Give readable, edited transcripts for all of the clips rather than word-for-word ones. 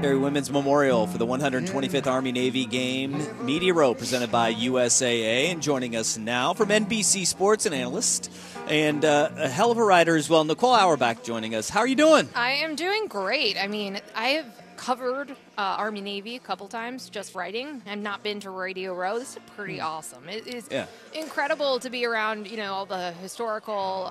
Military Women's Memorial for the 125th Army-Navy game. Media Row presented by USAA. And joining us now from NBC Sports, an analyst and a hell of a writer as well, Nicole Auerbach joining us. How are you doing? I am doing great. I mean, I have covered Army-Navy a couple times just writing. I've not been to Radio Row. This is pretty awesome. It is incredible to be around, you know, all the historical,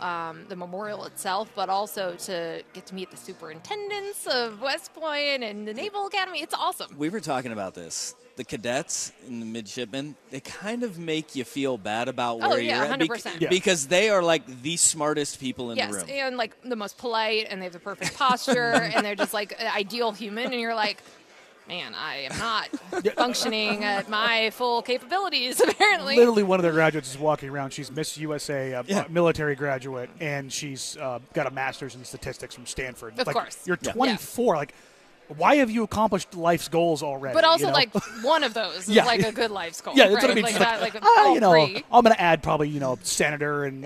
the memorial itself, but also to get to meet the superintendents of West Point and the Naval Academy. It's awesome. We were talking about this. The cadets and the midshipmen, they kind of make you feel bad about where you're at. 100%. Because they are like the smartest people in the room. Yes, and like the most polite, and they have the perfect posture, and they're just like an ideal human, and you're like, man, I am not functioning at my full capabilities, apparently. Literally one of their graduates is walking around. She's Miss USA, military graduate, and she's got a master's in statistics from Stanford. Of course. You're 24. Like, why have you accomplished life's goals already? But also, like, one of those is like a good life's goal. Yeah, that's right? what I mean. Like that, like I'm going to add probably, senator and,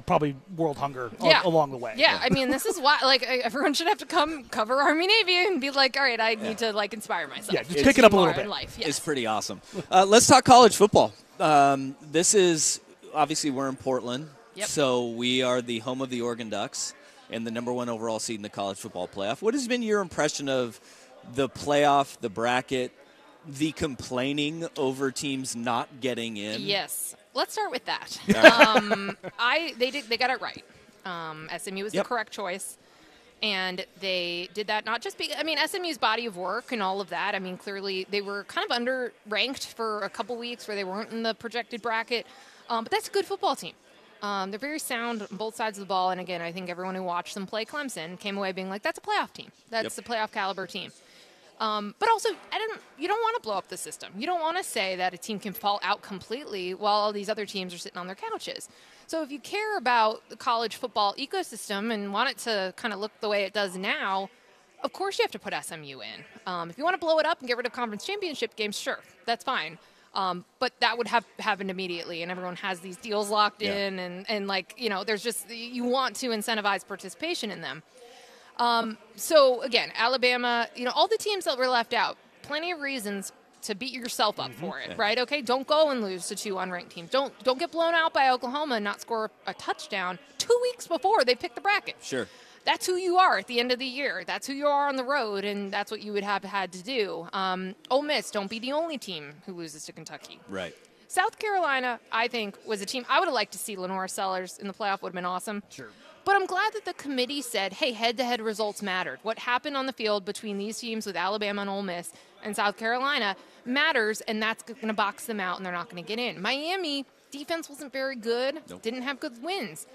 probably world hunger along the way. Yeah, I mean, this is why, like, everyone should have to come cover Army-Navy and be like, all right, I need to, like, inspire myself. Yeah, just pick it up a little bit. Life. It's pretty awesome. Let's talk college football. This is, obviously, we're in Portland, so we are the home of the Oregon Ducks and the #1 overall seed in the college football playoff. What has been your impression of the playoff, the bracket, the complaining over teams not getting in? Yes. Let's start with that. They got it right. SMU was the correct choice. And they did that not just because, I mean, SMU's body of work and all of that. I mean, clearly they were kind of underranked for a couple weeks where they weren't in the projected bracket. But that's a good football team. They're very sound on both sides of the ball. And again, I think everyone who watched them play Clemson came away being like, that's a playoff team. That's a playoff caliber team. But also, you don't want to blow up the system. You don't want to say that a team can fall out completely while all these other teams are sitting on their couches. So if you care about the college football ecosystem and want it to kind of look the way it does now, of course you have to put SMU in. If you want to blow it up and get rid of conference championship games, sure, that's fine. But that would have happened immediately, and everyone has these deals locked in, and like, there's just, you want to incentivize participation in them. So again, Alabama, all the teams that were left out, plenty of reasons to beat yourself up for it, right? Okay, don't go and lose to 2 unranked teams. Don't get blown out by Oklahoma and not score a touchdown 2 weeks before they pick the bracket. Sure. That's who you are at the end of the year. That's who you are on the road, and that's what you would have had to do. Ole Miss, don't be the only team who loses to Kentucky. Right. South Carolina, I think, was a team I would have liked to see. Lenora Sellers in the playoff would have been awesome. Sure. But I'm glad that the committee said, hey, head-to-head results mattered. What happened on the field between these teams with Alabama and Ole Miss and South Carolina matters, and that's going to box them out, and they're not going to get in. Miami, defense wasn't very good, didn't have good wins.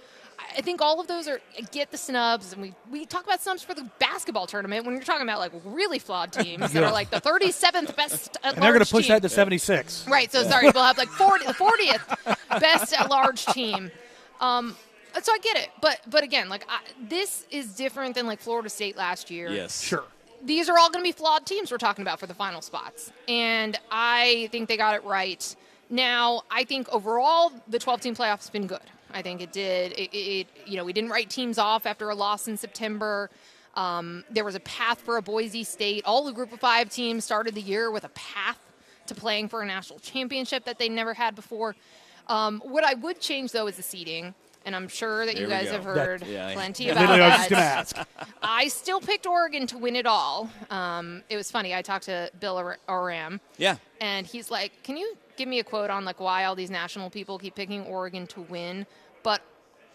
I think all of those get the snubs, and we talk about snubs for the basketball tournament when you're talking about, like, really flawed teams that are, like, the 37th best at large team. And they're going to push that to 76. Right, so sorry, we'll have, like, the 40th best at large team. So I get it, but again, like, this is different than, like, Florida State last year. Yes. Sure. These are all going to be flawed teams we're talking about for the final spots, and I think they got it right. Now, I think overall the 12-team playoff has been good. I think it did. We didn't write teams off after a loss in September. There was a path for a Boise State. All the Group of 5 teams started the year with a path to playing for a national championship that they never had before. What I would change, though, is the seeding. And I'm sure that you guys have heard plenty about that. I was just going to ask. I still picked Oregon to win it all. It was funny. I talked to Bill Oram. Yeah. And he's like, can you give me a quote on, like, why all these national people keep picking Oregon to win, but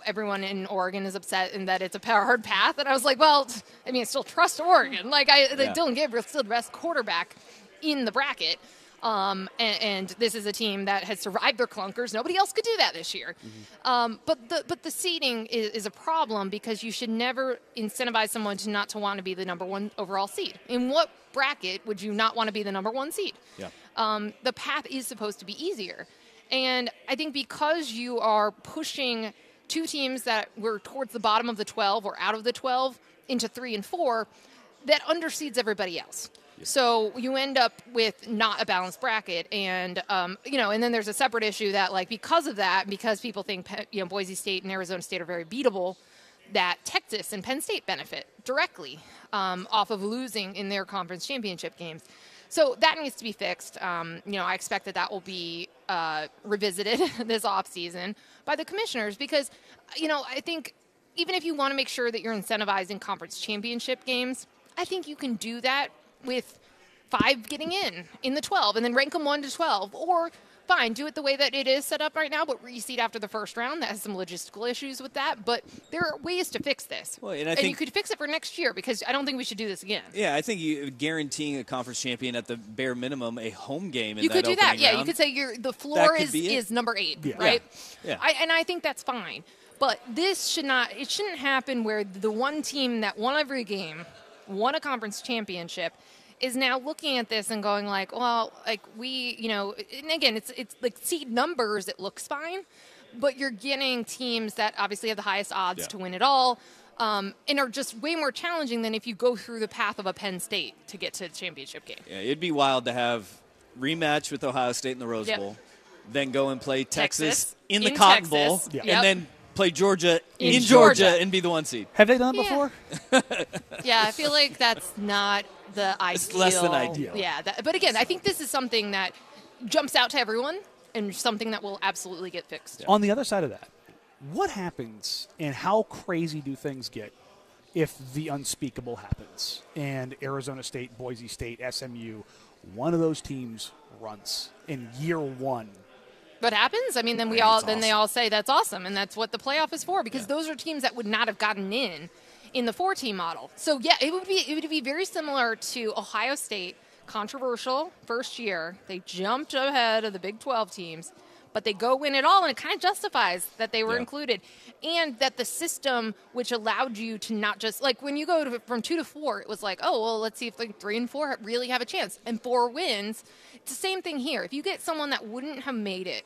everyone in Oregon is upset and that it's a hard path? And I was like, well, I mean, I still trust Oregon. Like, Dylan Gabriel's still the best quarterback in the bracket. And this is a team that has survived their clunkers. Nobody else could do that this year. But the seeding is a problem because you should never incentivize someone to not to want to be the #1 overall seed. In what bracket would you not want to be the #1 seed? Yeah. The path is supposed to be easier. And I think because you are pushing 2 teams that were towards the bottom of the 12 or out of the 12 into 3 and 4, that underseeds everybody else. So you end up with not a balanced bracket, and and then there's a separate issue that, like, because of that, because people think Boise State and Arizona State are very beatable, that Texas and Penn State benefit directly off of losing in their conference championship games. So that needs to be fixed. I expect that will be revisited this offseason by the commissioners because, I think even if you want to make sure that you're incentivizing conference championship games, I think you can do that with 5 getting in the 12 and then rank them 1 to 12. Or fine, do it the way that it is set up right now, but reseed after the first round. That has some logistical issues with that, but there are ways to fix this. Well, and you could fix it for next year because I don't think we should do this again. Yeah, I think you guaranteeing a conference champion at the bare minimum a home game in you could do that. Yeah, round, you could say the floor is number 8, right? Yeah. I think that's fine. But this shouldn't happen where the one team that won every game, won a conference championship, is now looking at this and going like, well, like and again, it's like seed numbers, it looks fine, but you're getting teams that obviously have the highest odds to win it all, and are just way more challenging than if you go through the path of a Penn State to get to the championship game. Yeah, it'd be wild to have rematch with Ohio State in the Rose Bowl, then go and play Texas in the Cotton Bowl, and then play Georgia in Georgia and be the 1 seed. Have they done it before? Yeah, I feel like that's not the ideal. It's less than ideal. Yeah, but again, I think this is something that jumps out to everyone and something that will absolutely get fixed. On the other side of that, what happens and how crazy do things get if the unspeakable happens and Arizona State, Boise State, SMU, one of those teams runs in year 1? What happens? I mean, then they all say that's awesome, and that's what the playoff is for, because those are teams that would not have gotten in the 4-team model. So yeah, it would be very similar to Ohio State. Controversial first year, they jumped ahead of the Big 12 teams, but they go win it all, and it kind of justifies that they were included, and that the system which allowed you to not just like when you go from 2 to 4, it was like, oh well, let's see if like 3 and 4 really have a chance, and 4 wins. It's the same thing here. If you get someone that wouldn't have made it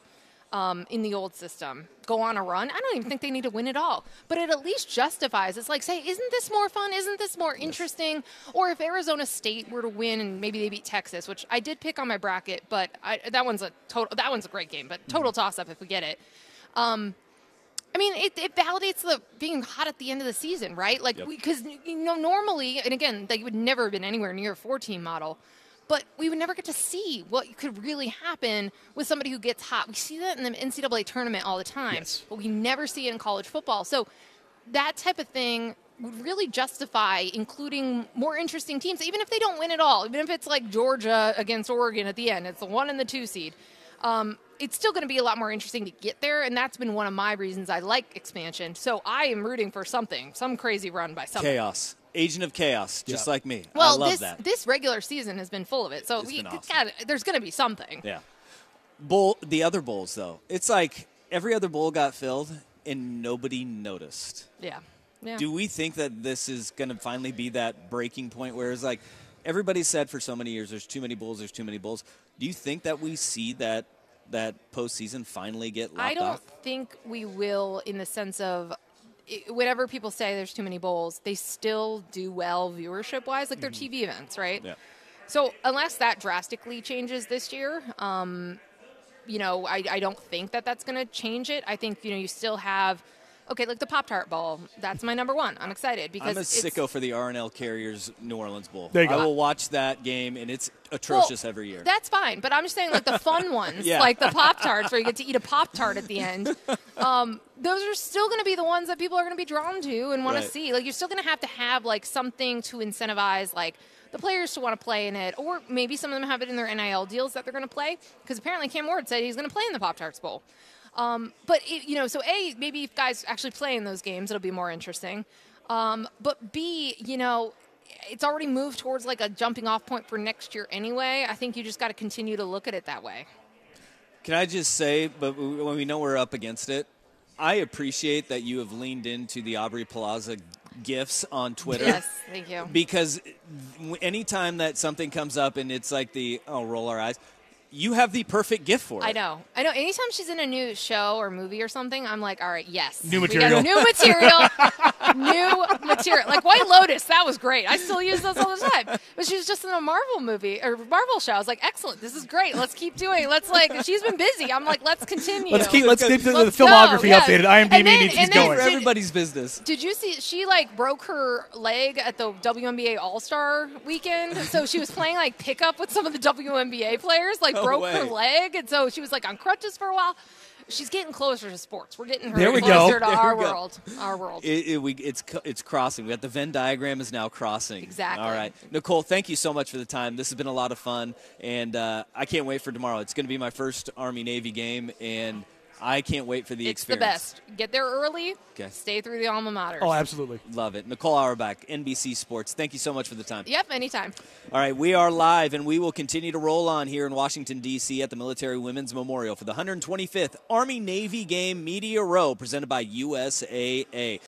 in the old system go on a run, I don't even think they need to win it all, but it at least justifies. It's like, say, isn't this more fun? Isn't this more interesting? Or if Arizona State were to win and maybe they beat Texas, which I did pick on my bracket, but that one's a great game, but total toss-up if we get it. I mean, it validates the being hot at the end of the season, right? Like, because normally, and again, they would never have been anywhere near a 4-team model, but we would never get to see what could really happen with somebody who gets hot. We see that in the NCAA tournament all the time, but we never see it in college football. So that type of thing would really justify including more interesting teams, even if they don't win it all, even if it's like Georgia against Oregon at the end. It's the 1 and the 2 seed. It's still going to be a lot more interesting to get there, and that's been one of my reasons I like expansion. So I am rooting for some crazy run by somebody. Chaos. Agent of chaos, just like me. Well, I love that. This regular season has been full of it, so there's going to be something. Yeah. The other bowls, though, it's like every other bowl got filled and nobody noticed. Yeah. Do we think that this is going to finally be that breaking point where it's like everybody said for so many years, there's too many bowls, there's too many bowls. Do you think that we see that postseason finally get locked off? I don't think we will, in the sense of whenever people say there's too many bowls, they still do well viewership-wise, like their TV events, right? Yeah. So unless that drastically changes this year, I don't think that that's going to change it. I think, you still have, like the Pop-Tart Bowl. That's my number 1. I'm excited because I'm a sicko for the R+L Carriers New Orleans Bowl. There you go. I will watch that game, and it's atrocious every year. That's fine, but I'm just saying like the fun ones, like the Pop-Tarts where you get to eat a Pop-Tart at the end. Those are still going to be the ones that people are going to be drawn to and want to see. Like, you're still going to have like something to incentivize like the players to want to play in it, or maybe some of them have it in their NIL deals that they're going to play, because apparently Cam Ward said he's going to play in the Pop-Tarts Bowl. But so A, maybe if guys actually play in those games, it'll be more interesting. But B, it's already moved towards like a jumping off point for next year anyway. I think you just got to continue to look at it that way. Can I just say, but when we know we're up against it, I appreciate that you have leaned into the Aubrey Plaza gifts on Twitter. Yes, thank you. Because anytime that something comes up and it's like roll our eyes, you have the perfect gift for it. I know. Anytime she's in a new show or movie or something, I'm like, all right, yes. New material. We got new material. New material. Like White Lotus, that was great. I still use those all the time. But she was just in a Marvel movie or Marvel show. I was like, excellent. This is great. Let's keep doing it. She's been busy. I'm like, let's continue. Let's keep the filmography updated. IMDb needs to keep going. For everybody's business. Did you see she broke her leg at the WNBA All-Star weekend? So she was playing pickup with some of the WNBA players, broke her leg, and so she was on crutches for a while. She's getting closer to sports. We're getting her closer to our world. Our world. It's crossing. We got the Venn diagram is now crossing. Exactly. All right. Nicole, thank you so much for the time. This has been a lot of fun, and I can't wait for tomorrow. It's going to be my first Army-Navy game, and I can't wait for the experience. It's the best. Get there early. Okay. Stay through the alma mater. Oh, absolutely. Love it. Nicole Auerbach, NBC Sports. Thank you so much for the time. Yep, anytime. All right, we are live, and we will continue to roll on here in Washington, D.C. at the Military Women's Memorial for the 125th Army-Navy Game Media Row presented by USAA.